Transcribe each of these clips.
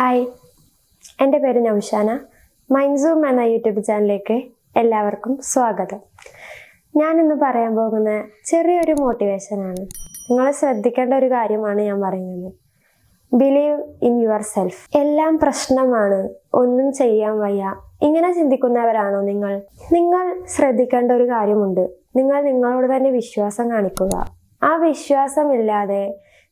Hi, എൻ്റെ പേര് നൗഷാന. മൈൻസൂം എന്ന യൂട്യൂബ് ചാനലിലേക്ക് എല്ലാവർക്കും സ്വാഗതം. ഞാനിന്ന് പറയാൻ പോകുന്ന ചെറിയൊരു മോട്ടിവേഷനാണ്. നിങ്ങൾ ശ്രദ്ധിക്കേണ്ട ഒരു കാര്യമാണ് ഞാൻ പറയുന്നത്. Believe in your self. എല്ലാം പ്രശ്നമാണ്, ഒന്നും ചെയ്യാൻ വയ്യ, ഇങ്ങനെ ചിന്തിക്കുന്നവരാണോ നിങ്ങൾ? നിങ്ങൾ ശ്രദ്ധിക്കേണ്ട ഒരു കാര്യമുണ്ട്. നിങ്ങൾ നിങ്ങളോട് തന്നെ വിശ്വാസം കാണിക്കുക. ആ വിശ്വാസമില്ലാതെ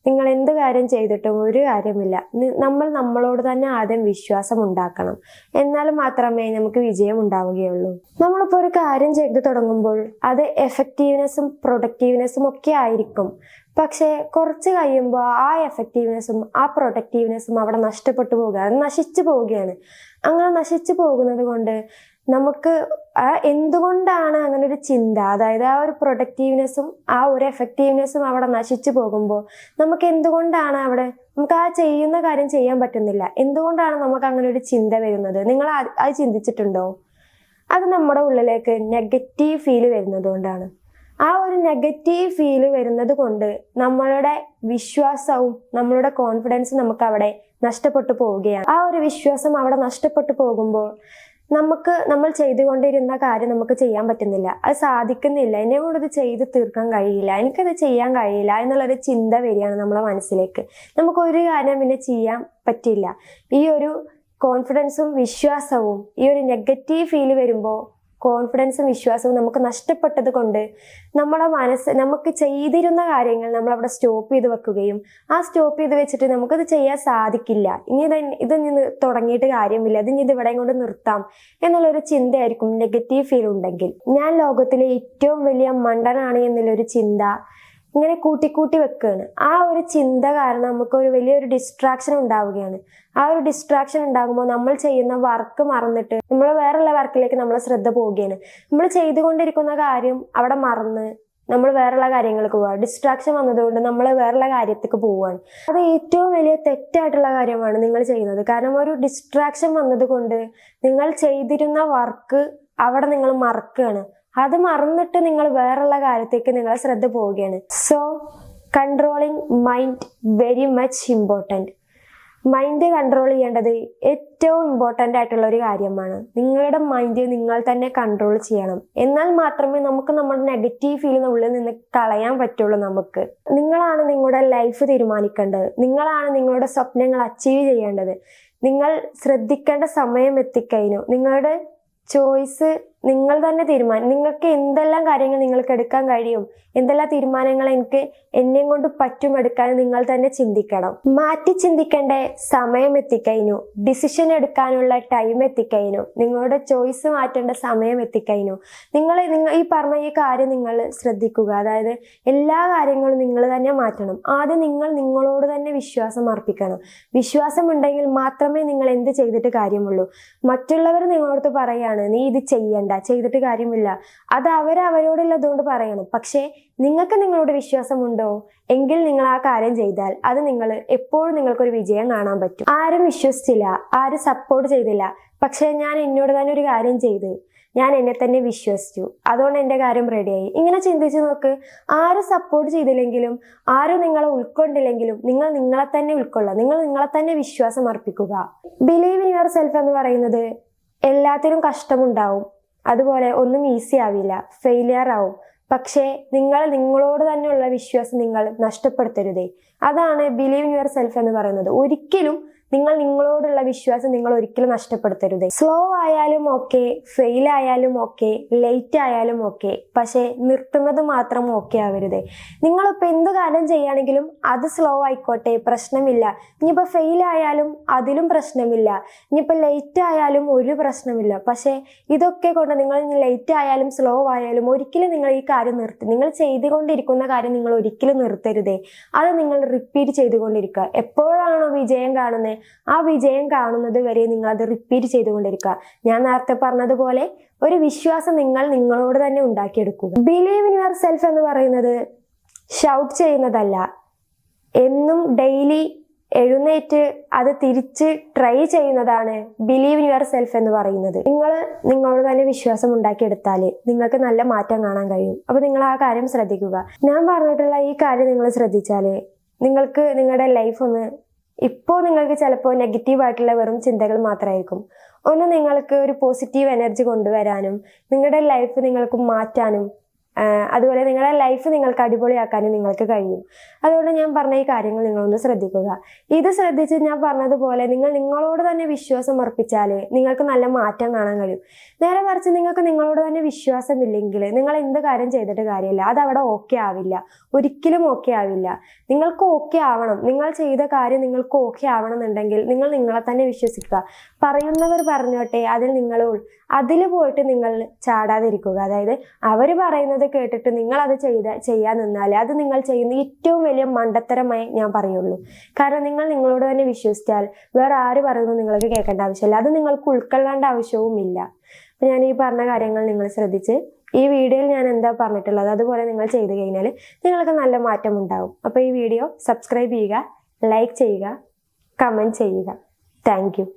നിങ്ങൾ എന്ത് കാര്യം ചെയ്തിട്ടും ഒരു കാര്യമില്ല. നമ്മൾ നമ്മളോട് തന്നെ ആദ്യം വിശ്വാസം ഉണ്ടാക്കണം. എന്നാൽ മാത്രമേ നമുക്ക് വിജയം ഉണ്ടാവുകയുള്ളൂ. നമ്മളിപ്പോൾ ഒരു കാര്യം ചെയ്തു തുടങ്ങുമ്പോൾ അത് എഫക്റ്റീവ്നെസ്സും പ്രൊഡക്റ്റീവ്നെസ്സും ഒക്കെ ആയിരിക്കും. പക്ഷേ കുറച്ച് കഴിയുമ്പോൾ ആ എഫക്റ്റീവ്നെസ്സും ആ പ്രൊഡക്റ്റീവ്നെസ്സും അവിടെ നഷ്ടപ്പെട്ടു പോവുകയാണ്, നശിച്ചു പോവുകയാണ്. അങ്ങനെ നശിച്ചു പോകുന്നത് കൊണ്ട് നമുക്ക് എന്തുകൊണ്ടാണ് അങ്ങനെ ഒരു ചിന്ത, അതായത് ആ ഒരു പ്രൊഡക്റ്റീവ്നെസ്സും ആ ഒരു എഫക്റ്റീവ്നെസ്സും അവിടെ നശിച്ചു പോകുമ്പോൾ നമുക്ക് എന്തുകൊണ്ടാണ് അവിടെ നമുക്ക് ആ ചെയ്യുന്ന കാര്യം ചെയ്യാൻ പറ്റുന്നില്ല? എന്തുകൊണ്ടാണ് നമുക്ക് അങ്ങനെ ഒരു ചിന്ത വരുന്നത്? നിങ്ങൾ അത് ചിന്തിച്ചിട്ടുണ്ടോ? അത് നമ്മുടെ ഉള്ളിലേക്ക് നെഗറ്റീവ് ഫീല് വരുന്നത് കൊണ്ടാണ്. ആ ഒരു നെഗറ്റീവ് ഫീല് വരുന്നത് കൊണ്ട് നമ്മളുടെ വിശ്വാസവും നമ്മളുടെ കോൺഫിഡൻസും നമുക്ക് അവിടെ നഷ്ടപ്പെട്ടു പോവുകയാണ്. ആ ഒരു വിശ്വാസം അവിടെ നഷ്ടപ്പെട്ടു പോകുമ്പോൾ നമ്മൾ ചെയ്തുകൊണ്ടിരുന്ന കാര്യം നമുക്ക് ചെയ്യാൻ പറ്റുന്നില്ല, അത് സാധിക്കുന്നില്ല, എന്നെ കൊണ്ട് ഇത് ചെയ്ത് തീർക്കാൻ കഴിയില്ല, എനിക്കത് ചെയ്യാൻ കഴിയില്ല എന്നുള്ളൊരു ചിന്ത വരികയാണ് നമ്മളെ മനസ്സിലേക്ക്. നമുക്കൊരു കാര്യം പിന്നെ ചെയ്യാൻ പറ്റില്ല. ഈ ഒരു കോൺഫിഡൻസും വിശ്വാസവും ഈ ഒരു നെഗറ്റീവ് ഫീല് വരുമ്പോൾ കോൺഫിഡൻസും വിശ്വാസവും നമുക്ക് നഷ്ടപ്പെട്ടത് കൊണ്ട് നമുക്ക് ചെയ്തിരുന്ന കാര്യങ്ങൾ നമ്മളവിടെ സ്റ്റോപ്പ് ചെയ്ത് വെക്കുകയും ആ സ്റ്റോപ്പ് ചെയ്ത് വെച്ചിട്ട് നമുക്കത് ചെയ്യാൻ സാധിക്കില്ല, ഇത് തുടങ്ങിയിട്ട് കാര്യമില്ല, ഇത് ഇവിടെ കൊണ്ട് നിർത്താം എന്നുള്ളൊരു ചിന്തയായിരിക്കും നെഗറ്റീവ് ഫീൽ ഉണ്ടെങ്കിൽ. ഞാൻ ലോകത്തിലെ ഏറ്റവും വലിയ മണ്ടനാണ് എന്നുള്ളൊരു ചിന്ത ഇങ്ങനെ കൂട്ടിക്കൂട്ടി വെക്കുകയാണ്. ആ ഒരു ചിന്ത കാരണം നമുക്കൊരു വലിയൊരു ഡിസ്ട്രാക്ഷൻ ഉണ്ടാവുകയാണ്. ആ ഒരു ഡിസ്ട്രാക്ഷൻ ഉണ്ടാകുമ്പോൾ നമ്മൾ ചെയ്യുന്ന വർക്ക് മറന്നിട്ട് നമ്മൾ വേറെയുള്ള വർക്കിലേക്ക് നമ്മൾ ശ്രദ്ധ പോവുകയാണ്. നമ്മൾ ചെയ്തുകൊണ്ടിരിക്കുന്ന കാര്യം അവിടെ മറന്ന് നമ്മൾ വേറെയുള്ള കാര്യങ്ങൾക്ക് പോവുക. ഡിസ്ട്രാക്ഷൻ വന്നതുകൊണ്ട് നമ്മൾ വേറെയുള്ള കാര്യത്തേക്ക് പോവുകയാണ്. അത് ഏറ്റവും വലിയ തെറ്റായിട്ടുള്ള കാര്യമാണ് നിങ്ങൾ ചെയ്യുന്നത്. കാരണം ഒരു ഡിസ്ട്രാക്ഷൻ വന്നത് കൊണ്ട് നിങ്ങൾ ചെയ്തിരുന്ന വർക്ക് അവിടെ നിങ്ങൾ മറക്കുകയാണ്. അത് മറന്നിട്ട് നിങ്ങൾ വേറെയുള്ള കാര്യത്തേക്ക് നിങ്ങൾ ശ്രദ്ധ പോവുകയാണ്. So controlling mind very much important. Mind control ചെയ്യേണ്ടത് ഏറ്റവും ഇമ്പോർട്ടൻ്റ് ആയിട്ടുള്ള ഒരു കാര്യമാണ്. നിങ്ങളുടെ മൈൻഡ് നിങ്ങൾ തന്നെ കൺട്രോൾ ചെയ്യണം. എന്നാൽ മാത്രമേ നമുക്ക് നമ്മുടെ നെഗറ്റീവ് ഫീൽ ഉള്ളിൽ നിന്ന് കളയാൻ പറ്റുള്ളൂ. നിങ്ങളാണ് നിങ്ങളുടെ ലൈഫ് തീരുമാനിക്കേണ്ടത്. നിങ്ങളാണ് നിങ്ങളുടെ സ്വപ്നങ്ങൾ അച്ചീവ് ചെയ്യേണ്ടത്. നിങ്ങൾ ശ്രദ്ധിക്കേണ്ട സമയം എത്തിക്കഴിഞ്ഞു. നിങ്ങളുടെ ചോയ്സ് നിങ്ങൾ തന്നെ നിങ്ങൾക്ക് എന്തെല്ലാം കാര്യങ്ങൾ നിങ്ങൾക്ക് എടുക്കാൻ കഴിയും, എന്തെല്ലാം തീരുമാനങ്ങൾ എന്നെയും കൊണ്ട് പറ്റും എടുക്കാൻ നിങ്ങൾ തന്നെ ചിന്തിക്കണം. മാറ്റി ചിന്തിക്കേണ്ട സമയം എത്തിക്കഴിഞ്ഞു. ഡിസിഷൻ എടുക്കാനുള്ള ടൈം എത്തിക്കഴിഞ്ഞു. നിങ്ങളുടെ ചോയ്സ് മാറ്റേണ്ട സമയം എത്തിക്കഴിഞ്ഞു. നിങ്ങൾ ഈ പറഞ്ഞ ഈ കാര്യം നിങ്ങൾ ശ്രദ്ധിക്കുക. അതായത് എല്ലാ കാര്യങ്ങളും നിങ്ങൾ തന്നെ മാറ്റണം. ആദ്യം നിങ്ങൾ നിങ്ങളോട് തന്നെ വിശ്വാസം അർപ്പിക്കണം. വിശ്വാസം ഉണ്ടെങ്കിൽ മാത്രമേ നിങ്ങൾ എന്ത് ചെയ്തിട്ട് കാര്യമുള്ളൂ. മറ്റുള്ളവർ നിങ്ങളോട് പറയാണ് നീ ഇത് ചെയ്തിട്ട് കാര്യമില്ല, അത് അവരോടുള്ളതുകൊണ്ട് പറയണം. പക്ഷേ നിങ്ങൾക്ക് നിങ്ങളോട് വിശ്വാസമുണ്ടോ എങ്കിൽ നിങ്ങൾ ആ കാര്യം ചെയ്താൽ അത് എപ്പോഴും നിങ്ങൾക്കൊരു വിജയം കാണാൻ പറ്റും. ആരും വിശ്വസിച്ചില്ല, ആരും സപ്പോർട്ട് ചെയ്തില്ല, പക്ഷെ ഞാൻ എന്നോട് തന്നെ ഒരു കാര്യം ചെയ്ത് ഞാൻ എന്നെ തന്നെ വിശ്വസിച്ചു, അതുകൊണ്ട് എൻ്റെ കാര്യം റെഡിയായി. ഇങ്ങനെ ചിന്തിച്ചു നോക്ക്. ആരും സപ്പോർട്ട് ചെയ്തില്ലെങ്കിലും ആരും നിങ്ങളെ ഉൾക്കൊണ്ടില്ലെങ്കിലും നിങ്ങൾ നിങ്ങളെ തന്നെ ഉൾക്കൊള്ളുക. നിങ്ങൾ നിങ്ങളെ തന്നെ വിശ്വാസം അർപ്പിക്കുക. ബിലീവ് ഇൻ യുവർ സെൽഫ് എന്ന് പറയുന്നത് എല്ലാത്തിനും കഷ്ടമുണ്ടാവും, അതുപോലെ ഒന്നും ഈസി ആവില്ല, ഫെയിലിയർ ആവും. പക്ഷേ നിങ്ങളോട് തന്നെയുള്ള വിശ്വാസം നിങ്ങൾ നഷ്ടപ്പെടുത്തരുതേ. അതാണ് ബിലീവ് ഇൻ യുവർ സെൽഫ് എന്ന് പറയുന്നത്. ഒരിക്കലും നിങ്ങളോടുള്ള വിശ്വാസം നിങ്ങൾ ഒരിക്കലും നഷ്ടപ്പെടുത്തരുത്. സ്ലോ ആയാലും ഓക്കെ, ഫെയിൽ ആയാലും ഓക്കെ, ലേറ്റ് ആയാലും ഓക്കെ, പക്ഷേ നിർത്തുന്നത് മാത്രം ഓക്കെ ആവരുത്. നിങ്ങളിപ്പോൾ എന്ത് കാര്യം ചെയ്യുകയാണെങ്കിലും അത് സ്ലോ ആയിക്കോട്ടെ, പ്രശ്നമില്ല. ഇനിയിപ്പോൾ ഫെയിൽ ആയാലും അതിലും പ്രശ്നമില്ല. ഇനിയിപ്പോൾ ലേറ്റ് ആയാലും ഒരു പ്രശ്നമില്ല. പക്ഷേ ഇതൊക്കെ കൊണ്ട് നിങ്ങൾ ലേറ്റ് ആയാലും സ്ലോ ആയാലും ഒരിക്കലും നിങ്ങൾ ഈ കാര്യം നിങ്ങൾ ചെയ്തുകൊണ്ടിരിക്കുന്ന കാര്യം നിങ്ങൾ ഒരിക്കലും നിർത്തരുതേ. അത് നിങ്ങൾ റിപ്പീറ്റ് ചെയ്തുകൊണ്ടിരിക്കുക. എപ്പോഴാണോ വിജയം കാണുന്നത് ആ വിജയം കാണുന്നത് വരെ നിങ്ങൾ അത് റിപ്പീറ്റ് ചെയ്തുകൊണ്ടിരിക്കുക. ഞാൻ നേരത്തെ പറഞ്ഞതുപോലെ ഒരു വിശ്വാസം നിങ്ങളോട് തന്നെ ഉണ്ടാക്കിയെടുക്കുക. ബിലീവ് ഇൻ യുവർ സെൽഫ് എന്ന് പറയുന്നത് ഷൗട്ട് ചെയ്യുന്നതല്ല. എന്നും ഡെയിലി എഴുന്നേറ്റ് അത് തിരിച്ച് ട്രൈ ചെയ്യുന്നതാണ് ബിലീവ് ഇൻ യുവർ സെൽഫ് എന്ന് പറയുന്നത്. നിങ്ങളോട് തന്നെ വിശ്വാസം ഉണ്ടാക്കിയെടുത്താൽ നിങ്ങൾക്ക് നല്ല മാറ്റം കാണാൻ കഴിയും. അപ്പൊ നിങ്ങൾ ആ കാര്യം ശ്രദ്ധിക്കുക. ഞാൻ പറഞ്ഞിട്ടുള്ള ഈ കാര്യം നിങ്ങൾ ശ്രദ്ധിച്ചാൽ നിങ്ങൾക്ക് നിങ്ങളുടെ ലൈഫ് ഒന്ന് ഇപ്പോൾ നിങ്ങൾക്ക് ചിലപ്പോൾ നെഗറ്റീവായിട്ടുള്ള വെറും ചിന്തകൾ മാത്രമായിരിക്കും. ഒന്ന് നിങ്ങൾക്ക് ഒരു പോസിറ്റീവ് എനർജി കൊണ്ടുവരാനും നിങ്ങളുടെ ലൈഫ് നിങ്ങൾക്ക് മാറ്റാനും അതുപോലെ നിങ്ങളുടെ ലൈഫ് നിങ്ങൾക്ക് അടിപൊളിയാക്കാനും നിങ്ങൾക്ക് കഴിയും. അതുകൊണ്ട് ഞാൻ പറഞ്ഞ ഈ കാര്യങ്ങൾ നിങ്ങളൊന്ന് ശ്രദ്ധിക്കുക. ഇത് ശ്രദ്ധിച്ച് ഞാൻ പറഞ്ഞതുപോലെ നിങ്ങൾ നിങ്ങളോട് തന്നെ വിശ്വാസം അർപ്പിച്ചാൽ നിങ്ങൾക്ക് നല്ല മാറ്റം കാണാൻ കഴിയും. നേരെ മറിച്ച് നിങ്ങൾക്ക് നിങ്ങളോട് തന്നെ വിശ്വാസമില്ലെങ്കിൽ നിങ്ങൾ എന്ത് കാര്യം ചെയ്തിട്ട് കാര്യമില്ല, അതവിടെ ഓക്കെ ആവില്ല, ഒരിക്കലും ഓക്കെ ആവില്ല. നിങ്ങൾക്ക് ഓക്കെ ആവണം, നിങ്ങൾ ചെയ്ത കാര്യം നിങ്ങൾക്ക് ഓക്കെ ആവണം എന്നുണ്ടെങ്കിൽ നിങ്ങൾ നിങ്ങളെ തന്നെ വിശ്വസിക്കുക. പറയുന്നവർ പറഞ്ഞോട്ടെ, അതിൽ പോയിട്ട് നിങ്ങൾ ചാടാതിരിക്കുക. അതായത് അവർ പറയുന്നത് കേട്ടിട്ട് നിങ്ങൾ അത് ചെയ്യാൻ നിന്നാൽ അത് നിങ്ങൾ ചെയ്യുന്ന ഏറ്റവും വലിയ മണ്ടത്തരമായി ഞാൻ പറയുള്ളൂ. കാരണം നിങ്ങൾ നിങ്ങളോട് തന്നെ വിശ്വസിച്ചാൽ വേറെ ആര് പറയുന്നത് നിങ്ങൾക്ക് കേൾക്കേണ്ട ആവശ്യമില്ല, അത് നിങ്ങൾക്ക് ഉൾക്കൊള്ളേണ്ട ആവശ്യവുമില്ല. അപ്പം ഞാൻ ഈ പറഞ്ഞ കാര്യങ്ങൾ നിങ്ങൾ ശ്രദ്ധിച്ച് ഈ വീഡിയോയിൽ ഞാൻ എന്താ പറഞ്ഞിട്ടുള്ളത് അതുപോലെ നിങ്ങൾ ചെയ്തു കഴിഞ്ഞാൽ നിങ്ങൾക്ക് നല്ല മാറ്റം ഉണ്ടാകും. അപ്പോൾ ഈ വീഡിയോ സബ്സ്ക്രൈബ് ചെയ്യുക, ലൈക്ക് ചെയ്യുക, കമൻറ്റ് ചെയ്യുക. Thank you.